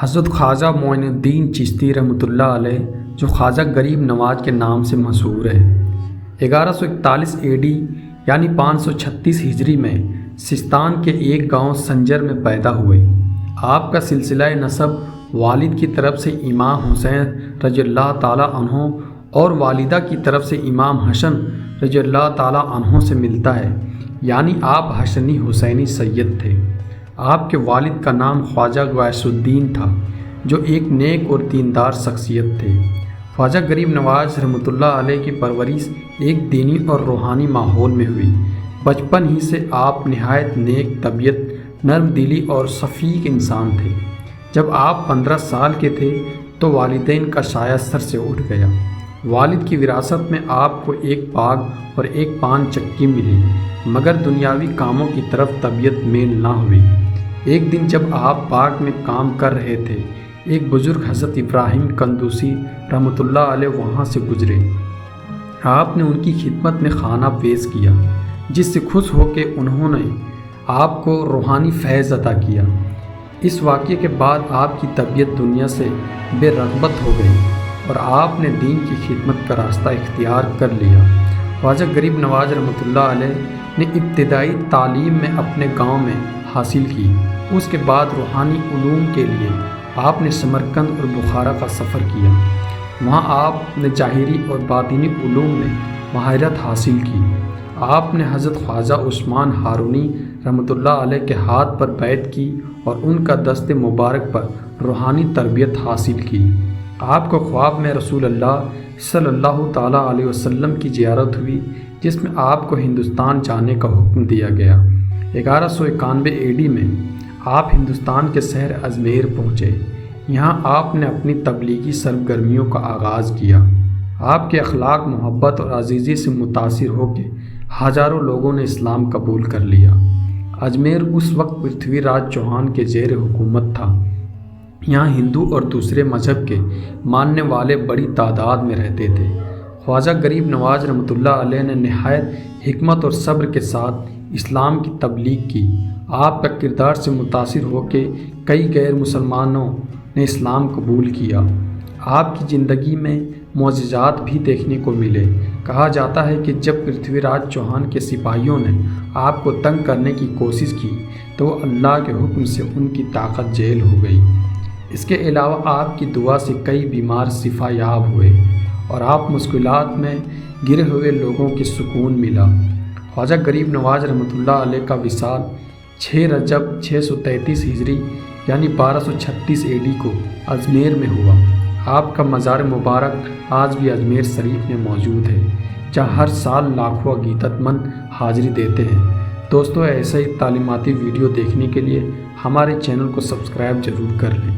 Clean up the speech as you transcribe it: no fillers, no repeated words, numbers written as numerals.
حضرت خواجہ معین الدین چشتی رحمۃ اللہ علیہ، جو خواجہ غریب نواز کے نام سے مشہور ہے، 1141 AD یعنی 536 ہجری میں سستان کے ایک گاؤں سنجر میں پیدا ہوئے۔ آپ کا سلسلہ نسب والد کی طرف سے امام حسین رضی اللہ تعالیٰ عنہ اور والدہ کی طرف سے امام حسن رضی اللہ تعالیٰ عنہ سے ملتا ہے، یعنی آپ حسنی حسینی سید تھے۔ آپ کے والد کا نام خواجہ غیاث الدین تھا، جو ایک نیک اور دیندار شخصیت تھے۔ خواجہ غریب نواز رحمۃ اللہ علیہ کی پرورش ایک دینی اور روحانی ماحول میں ہوئی۔ بچپن ہی سے آپ نہایت نیک طبیعت، نرم دلی اور شفیق انسان تھے۔ جب آپ 15 سال کے تھے تو والدین کا سایہ سر سے اٹھ گیا۔ والد کی وراثت میں آپ کو ایک باغ اور ایک پان چکی ملی، مگر دنیاوی کاموں کی طرف طبیعت میل نہ ہوئی۔ ایک دن جب آپ باغ میں کام کر رہے تھے، ایک بزرگ حضرت ابراہیم قندوسی رحمۃ اللہ علیہ وہاں سے گزرے۔ آپ نے ان کی خدمت میں کھانا پیش کیا، جس سے خوش ہو کے انہوں نے آپ کو روحانی فیض عطا کیا۔ اس واقعے کے بعد آپ کی طبیعت دنیا سے بے رغبت ہو گئی اور آپ نے دین کی خدمت کا راستہ اختیار کر لیا۔ خواجہ غریب نواز رحمۃ اللہ علیہ نے ابتدائی تعلیم میں اپنے گاؤں میں حاصل کی۔ اس کے بعد روحانی علوم کے لیے آپ نے سمرقند اور بخارا کا سفر کیا۔ وہاں آپ نے ظاہری اور باطنی علوم میں مہارت حاصل کی۔ آپ نے حضرت خواجہ عثمان ہارونی رحمۃ اللہ علیہ کے ہاتھ پر بیعت کی اور ان کا دست مبارک پر روحانی تربیت حاصل کی۔ آپ کو خواب میں رسول اللہ صلی اللہ تعالیٰ علیہ وسلم کی زیارت ہوئی، جس میں آپ کو ہندوستان جانے کا حکم دیا گیا۔ 1191 AD میں آپ ہندوستان کے شہر اجمیر پہنچے۔ یہاں آپ نے اپنی تبلیغی سرگرمیوں کا آغاز کیا۔ آپ کے اخلاق، محبت اور عزیزی سے متاثر ہو کے ہزاروں لوگوں نے اسلام قبول کر لیا۔ اجمیر اس وقت پرتھوی راج چوہان کے زیر حکومت تھا۔ یہاں ہندو اور دوسرے مذہب کے ماننے والے بڑی تعداد میں رہتے تھے۔ خواجہ غریب نواز رحمۃ اللہ علیہ نے نہایت حکمت اور صبر کے ساتھ اسلام کی تبلیغ کی۔ آپ کا کردار سے متاثر ہو کے کئی غیر مسلمانوں نے اسلام قبول کیا۔ آپ کی زندگی میں معجزات بھی دیکھنے کو ملے۔ کہا جاتا ہے کہ جب پرتھوی راج چوہان کے سپاہیوں نے آپ کو تنگ کرنے کی کوشش کی تو وہ اللہ کے حکم سے ان کی طاقت جیل ہو گئی۔ اس کے علاوہ آپ کی دعا سے کئی بیمار شفا یاب ہوئے اور آپ مشکلات میں گرے ہوئے لوگوں کی سکون ملا۔ خواجہ غریب نواز رحمۃ اللہ علیہ کا وصال 6 رجب 633 ہجری یعنی 1236 AD کو اجمیر میں ہوا۔ آپ کا مزار مبارک آج بھی اجمیر شریف میں موجود ہے، جہاں ہر سال لاکھوں عقیدت مند حاضری دیتے ہیں۔ دوستو، ایسے ہی تعلیماتی ویڈیو دیکھنے کے لیے ہمارے چینل کو سبسکرائب ضرور کر لیں۔